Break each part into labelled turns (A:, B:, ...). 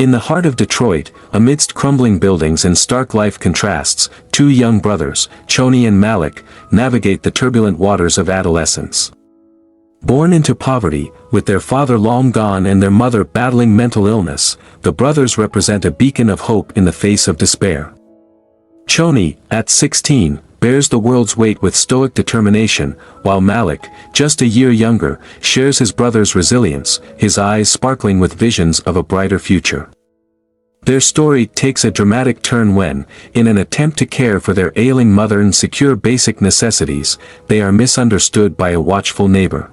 A: In the heart of Detroit, amidst crumbling buildings and stark life contrasts, two young brothers, Chony and Malik, navigate the turbulent waters of adolescence. Born into poverty, with their father long gone and their mother battling mental illness, the brothers represent a beacon of hope in the face of despair. Chony, at 16, bears the world's weight with stoic determination, while Malik, just a year younger, shares his brother's resilience, his eyes sparkling with visions of a brighter future. Their story takes a dramatic turn when, in an attempt to care for their ailing mother and secure basic necessities, they are misunderstood by a watchful neighbor.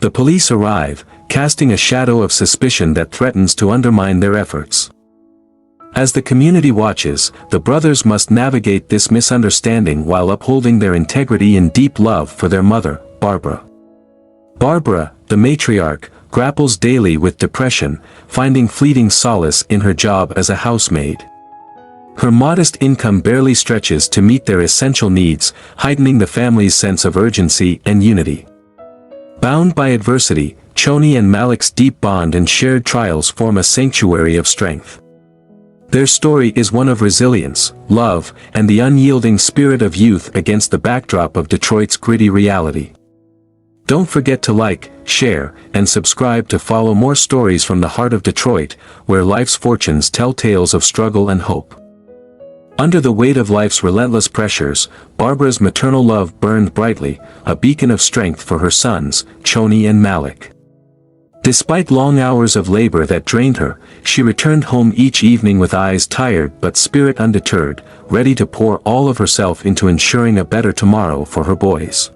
A: The police arrive, casting a shadow of suspicion that threatens to undermine their efforts. As the community watches, the brothers must navigate this misunderstanding while upholding their integrity and deep love for their mother, Barbara. Barbara, the matriarch, grapples daily with depression, finding fleeting solace in her job as a housemaid. Her modest income barely stretches to meet their essential needs, heightening the family's sense of urgency and unity. Bound by adversity, Chony and Malik's deep bond and shared trials form a sanctuary of strength. Their story is one of resilience, love, and the unyielding spirit of youth against the backdrop of Detroit's gritty reality. Don't forget to like, share, and subscribe to follow more stories from the heart of Detroit, where life's fortunes tell tales of struggle and hope. Under the weight of life's relentless pressures, Barbara's maternal love burned brightly, a beacon of strength for her sons, Chony and Malik. Despite long hours of labor that drained her, she returned home each evening with eyes tired but spirit undeterred, ready to pour all of herself into ensuring a better tomorrow for her boys.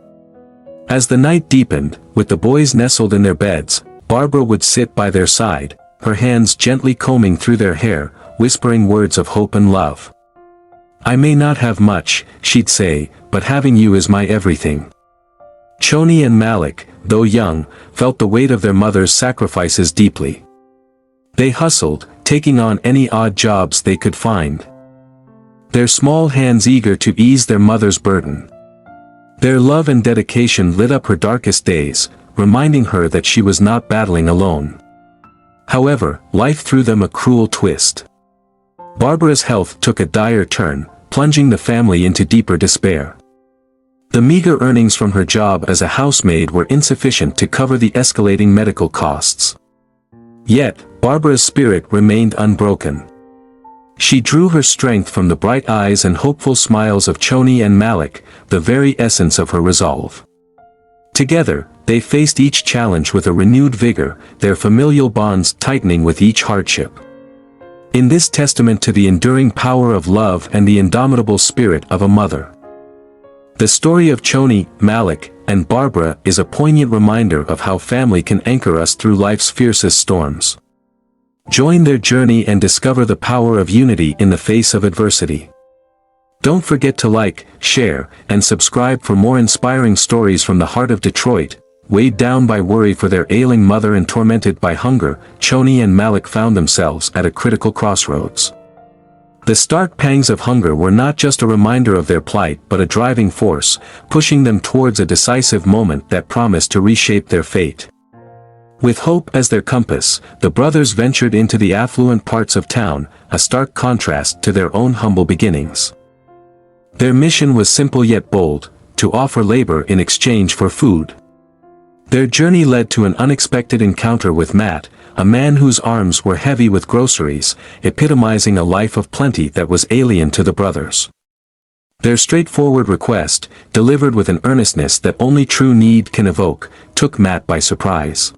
A: As the night deepened, with the boys nestled in their beds, Barbara would sit by their side, her hands gently combing through their hair, whispering words of hope and love. "I may not have much," she'd say, "but having you is my everything." Chony and Malik, though young, felt the weight of their mother's sacrifices deeply. They hustled, taking on any odd jobs they could find. Their small hands eager to ease their mother's burden. Their love and dedication lit up her darkest days, reminding her that she was not battling alone. However, life threw them a cruel twist. Barbara's health took a dire turn, plunging the family into deeper despair. The meager earnings from her job as a housemaid were insufficient to cover the escalating medical costs. Yet, Barbara's spirit remained unbroken. She drew her strength from the bright eyes and hopeful smiles of Chony and Malik, the very essence of her resolve. Together, they faced each challenge with a renewed vigor, their familial bonds tightening with each hardship. In this testament to the enduring power of love and the indomitable spirit of a mother. The story of Chony, Malik, and Barbara is a poignant reminder of how family can anchor us through life's fiercest storms. Join their journey and discover the power of unity in the face of adversity. Don't forget to like, share, and subscribe for more inspiring stories from the heart of Detroit. Weighed down by worry for their ailing mother and tormented by hunger, Chony and Malik found themselves at a critical crossroads. The stark pangs of hunger were not just a reminder of their plight but a driving force, pushing them towards a decisive moment that promised to reshape their fate. With hope as their compass, the brothers ventured into the affluent parts of town, a stark contrast to their own humble beginnings. Their mission was simple yet bold, to offer labor in exchange for food. Their journey led to an unexpected encounter with Matt, a man whose arms were heavy with groceries, epitomizing a life of plenty that was alien to the brothers. Their straightforward request, delivered with an earnestness that only true need can evoke, took Matt by surprise.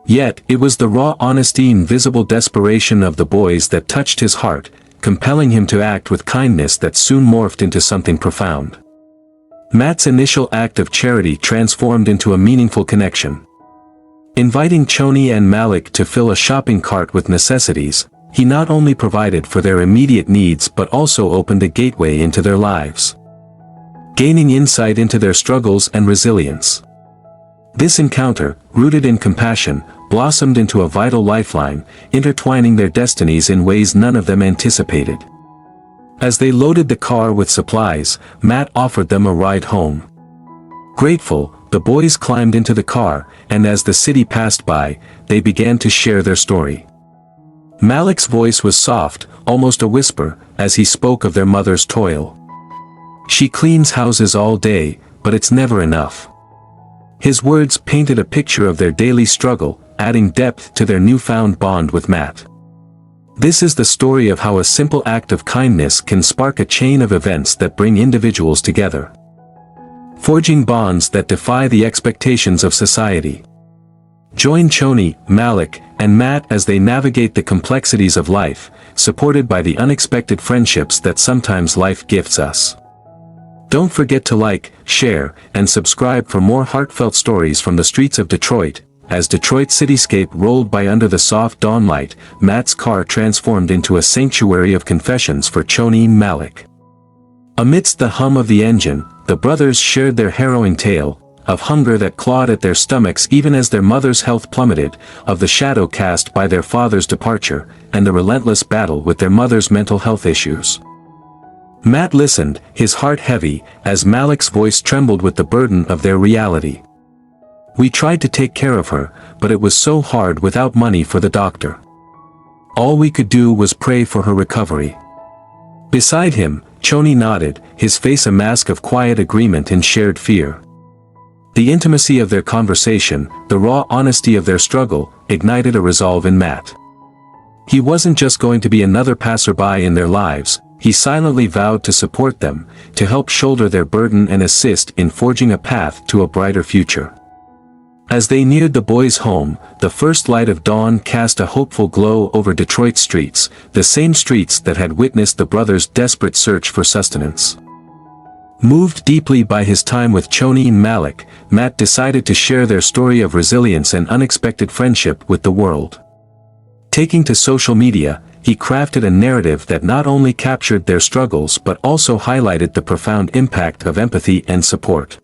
A: Yet, it was the raw honesty and visible desperation of the boys that touched his heart, compelling him to act with kindness that soon morphed into something profound. Matt's initial act of charity transformed into a meaningful connection. Inviting Chony and Malik to fill a shopping cart with necessities, he not only provided for their immediate needs but also opened a gateway into their lives. Gaining insight into their struggles and resilience. This encounter, rooted in compassion, blossomed into a vital lifeline, intertwining their destinies in ways none of them anticipated. As they loaded the car with supplies, Matt offered them a ride home. Grateful, the boys climbed into the car, and as the city passed by, they began to share their story. Malik's voice was soft, almost a whisper, as he spoke of their mother's toil. "She cleans houses all day, but it's never enough." His words painted a picture of their daily struggle, adding depth to their newfound bond with Matt. This is the story of how a simple act of kindness can spark a chain of events that bring individuals together, forging bonds that defy the expectations of society. Join Chony, Malik, and Matt as they navigate the complexities of life, supported by the unexpected friendships that sometimes life gifts us. Don't forget to like, share, and subscribe for more heartfelt stories from the streets of Detroit. As Detroit's cityscape rolled by under the soft dawn light, Matt's car transformed into a sanctuary of confessions for Chony and Malik. Amidst the hum of the engine, the brothers shared their harrowing tale, of hunger that clawed at their stomachs even as their mother's health plummeted, of the shadow cast by their father's departure, and the relentless battle with their mother's mental health issues. Matt listened, his heart heavy, as Malik's voice trembled with the burden of their reality. "We tried to take care of her, but it was so hard without money for the doctor. All we could do was pray for her recovery." Beside him, Chony nodded, his face a mask of quiet agreement and shared fear. The intimacy of their conversation, the raw honesty of their struggle, ignited a resolve in Matt. He wasn't just going to be another passerby in their lives, he silently vowed to support them, to help shoulder their burden and assist in forging a path to a brighter future. As they neared the boys' home, the first light of dawn cast a hopeful glow over Detroit's streets, the same streets that had witnessed the brothers' desperate search for sustenance. Moved deeply by his time with Chony and Malik, Matt decided to share their story of resilience and unexpected friendship with the world. Taking to social media, he crafted a narrative that not only captured their struggles but also highlighted the profound impact of empathy and support.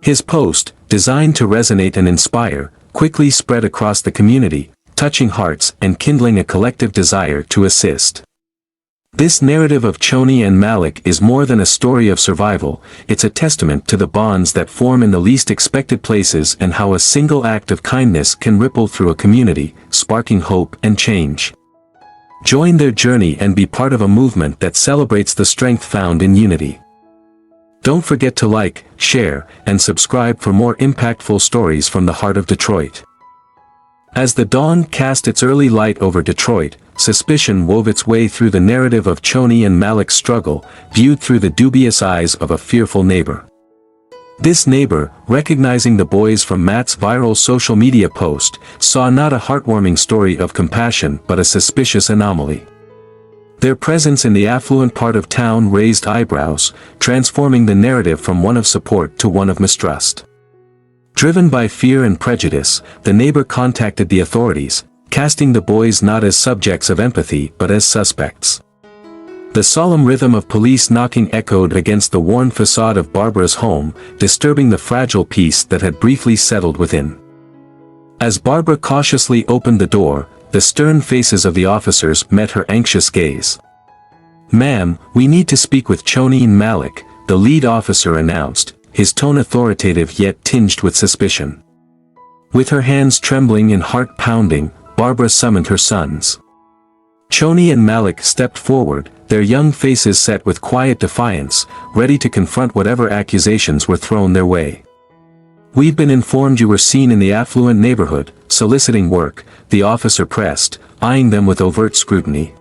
A: His post, designed to resonate and inspire, quickly spread across the community, touching hearts and kindling a collective desire to assist. This narrative of Chony and Malik is more than a story of survival, it's a testament to the bonds that form in the least expected places and how a single act of kindness can ripple through a community, sparking hope and change. Join their journey and be part of a movement that celebrates the strength found in unity. Don't forget to like, share, and subscribe for more impactful stories from the heart of Detroit. As the dawn cast its early light over Detroit, suspicion wove its way through the narrative of Chony and Malik's struggle, viewed through the dubious eyes of a fearful neighbor. This neighbor, recognizing the boys from Matt's viral social media post, saw not a heartwarming story of compassion but a suspicious anomaly. Their presence in the affluent part of town raised eyebrows, transforming the narrative from one of support to one of mistrust. Driven by fear and prejudice, the neighbor contacted the authorities, casting the boys not as subjects of empathy but as suspects. The solemn rhythm of police knocking echoed against the worn facade of Barbara's home, disturbing the fragile peace that had briefly settled within. As Barbara cautiously opened the door, the stern faces of the officers met her anxious gaze. "Ma'am, we need to speak with Chony and Malik," the lead officer announced, his tone authoritative yet tinged with suspicion. With her hands trembling and heart pounding, Barbara summoned her sons. Chony and Malik stepped forward, their young faces set with quiet defiance, ready to confront whatever accusations were thrown their way. "We've been informed you were seen in the affluent neighborhood, soliciting work," the officer pressed, eyeing them with overt scrutiny.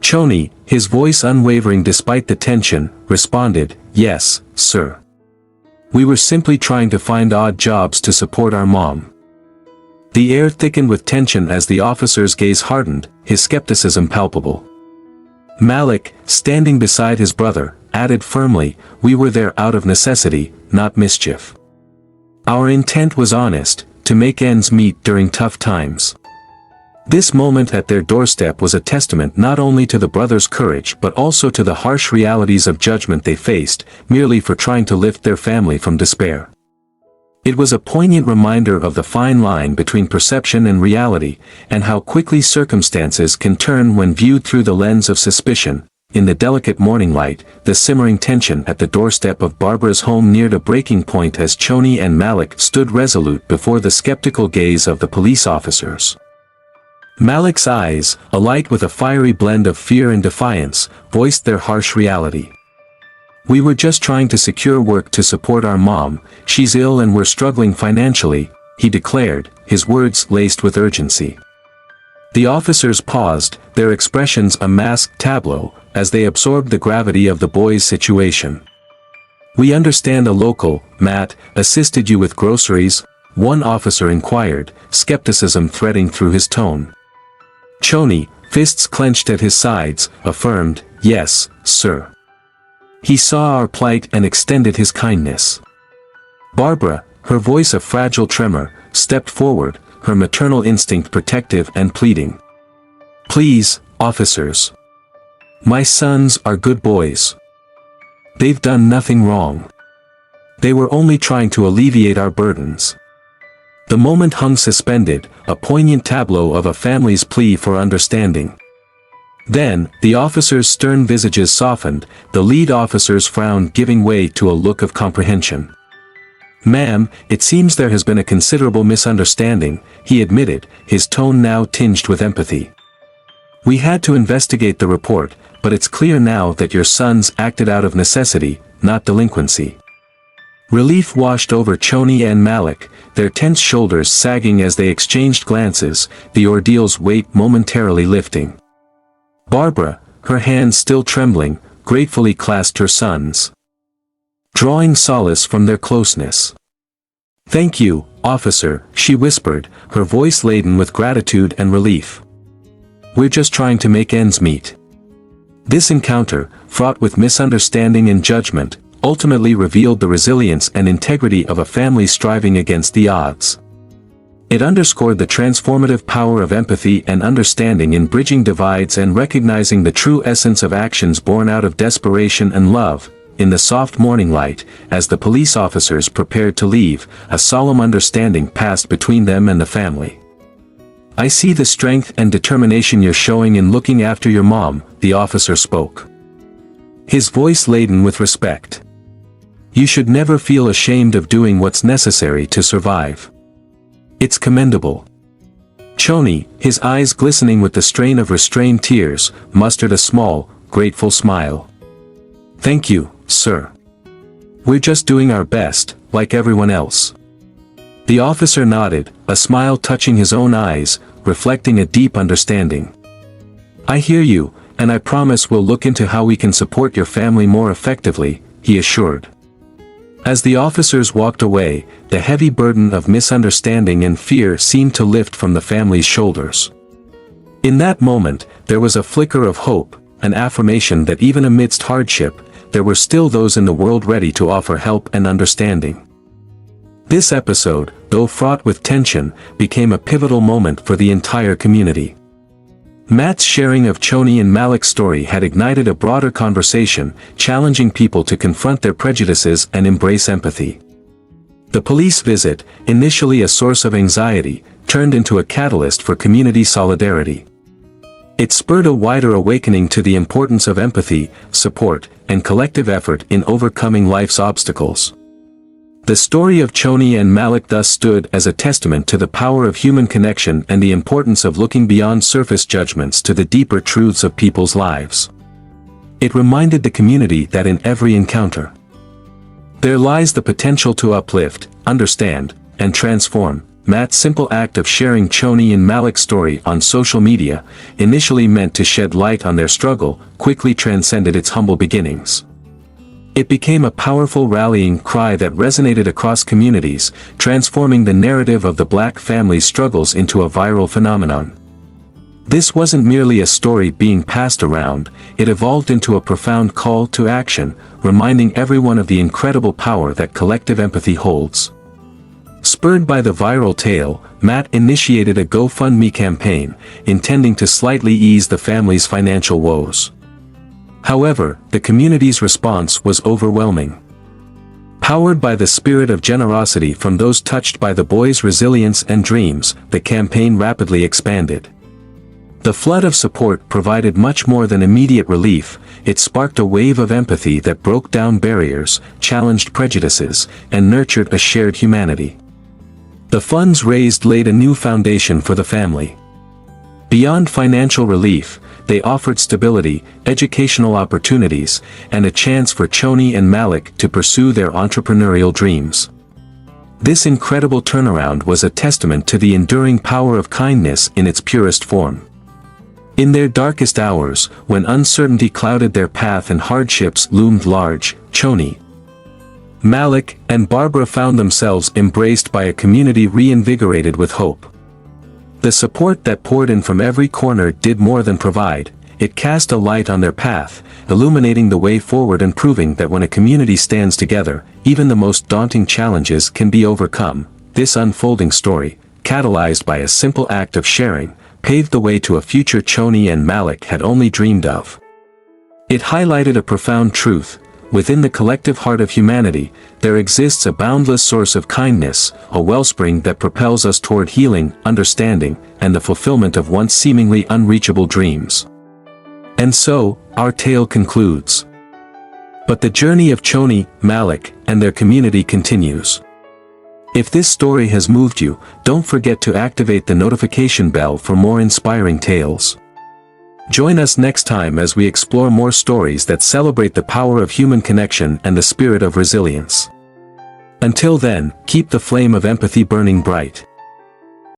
A: Chony, his voice unwavering despite the tension, responded, "Yes, sir. We were simply trying to find odd jobs to support our mom." The air thickened with tension as the officer's gaze hardened, his skepticism palpable. Malik, standing beside his brother, added firmly, "We were there out of necessity, not mischief. Our intent was honest, to make ends meet during tough times." This moment at their doorstep was a testament not only to the brothers' courage but also to the harsh realities of judgment they faced, merely for trying to lift their family from despair. It was a poignant reminder of the fine line between perception and reality, and how quickly circumstances can turn when viewed through the lens of suspicion. In the delicate morning light, the simmering tension at the doorstep of Barbara's home neared a breaking point as Chony and Malik stood resolute before the skeptical gaze of the police officers. Malik's eyes, alight with a fiery blend of fear and defiance, voiced their harsh reality. "We were just trying to secure work to support our mom. She's ill and we're struggling financially," he declared, his words laced with urgency. The officers paused, their expressions a masked tableau, as they absorbed the gravity of the boy's situation. "We understand a local, Matt, assisted you with groceries?" one officer inquired, skepticism threading through his tone. Chony, fists clenched at his sides, affirmed, "Yes, sir. He saw our plight and extended his kindness." Barbara, her voice a fragile tremor, stepped forward, her maternal instinct protective and pleading. "Please, officers. My sons are good boys. They've done nothing wrong. They were only trying to alleviate our burdens." The moment hung suspended, a poignant tableau of a family's plea for understanding. Then, the officers' stern visages softened, the lead officer's frown giving way to a look of comprehension. "Ma'am, it seems there has been a considerable misunderstanding," he admitted, his tone now tinged with empathy. "We had to investigate the report, but it's clear now that your sons acted out of necessity, not delinquency." Relief washed over Chony and Malik, their tense shoulders sagging as they exchanged glances, the ordeal's weight momentarily lifting. Barbara, her hands still trembling, gratefully clasped her sons, drawing solace from their closeness. "Thank you, officer," she whispered, her voice laden with gratitude and relief. "We're just trying to make ends meet." This encounter, fraught with misunderstanding and judgment, ultimately revealed the resilience and integrity of a family striving against the odds. It underscored the transformative power of empathy and understanding in bridging divides and recognizing the true essence of actions born out of desperation and love. In the soft morning light, as the police officers prepared to leave, a solemn understanding passed between them and the family. "I see the strength and determination you're showing in looking after your mom," the officer spoke, his voice laden with respect. "You should never feel ashamed of doing what's necessary to survive. It's commendable." Chony, his eyes glistening with the strain of restrained tears, mustered a small, grateful smile. "Thank you, sir. We're just doing our best, like everyone else." The officer nodded, a smile touching his own eyes, reflecting a deep understanding. "I hear you, and I promise we'll look into how we can support your family more effectively," he assured. As the officers walked away, the heavy burden of misunderstanding and fear seemed to lift from the family's shoulders. In that moment, there was a flicker of hope, an affirmation that even amidst hardship, there were still those in the world ready to offer help and understanding. This episode, though fraught with tension, became a pivotal moment for the entire community. Matt's sharing of Chony and Malik's story had ignited a broader conversation, challenging people to confront their prejudices and embrace empathy. The police visit, initially a source of anxiety, turned into a catalyst for community solidarity. It spurred a wider awakening to the importance of empathy, support, and collective effort in overcoming life's obstacles. The story of Chony and Malik thus stood as a testament to the power of human connection and the importance of looking beyond surface judgments to the deeper truths of people's lives. It reminded the community that in every encounter, there lies the potential to uplift, understand, and transform. Matt's simple act of sharing Chony and Malik's story on social media, initially meant to shed light on their struggle, quickly transcended its humble beginnings. It became a powerful rallying cry that resonated across communities, transforming the narrative of the Black family's struggles into a viral phenomenon. This wasn't merely a story being passed around, it evolved into a profound call to action, reminding everyone of the incredible power that collective empathy holds. Spurred by the viral tale, Matt initiated a GoFundMe campaign, intending to slightly ease the family's financial woes. However, the community's response was overwhelming. Powered by the spirit of generosity from those touched by the boy's resilience and dreams, the campaign rapidly expanded. The flood of support provided much more than immediate relief, it sparked a wave of empathy that broke down barriers, challenged prejudices, and nurtured a shared humanity. The funds raised laid a new foundation for the family. Beyond financial relief, they offered stability, educational opportunities, and a chance for Chony and Malik to pursue their entrepreneurial dreams. This incredible turnaround was a testament to the enduring power of kindness in its purest form. In their darkest hours, when uncertainty clouded their path and hardships loomed large, Chony, Malik, and Barbara found themselves embraced by a community reinvigorated with hope. The support that poured in from every corner did more than provide, it cast a light on their path, illuminating the way forward and proving that when a community stands together, even the most daunting challenges can be overcome. This unfolding story, catalyzed by a simple act of sharing, paved the way to a future Chony and Malik had only dreamed of. It highlighted a profound truth: within the collective heart of humanity, there exists a boundless source of kindness, a wellspring that propels us toward healing, understanding, and the fulfillment of once seemingly unreachable dreams. And so, our tale concludes. But the journey of Chony, Malik, and their community continues. If this story has moved you, don't forget to activate the notification bell for more inspiring tales. Join us next time as we explore more stories that celebrate the power of human connection and the spirit of resilience. Until then, keep the flame of empathy burning bright.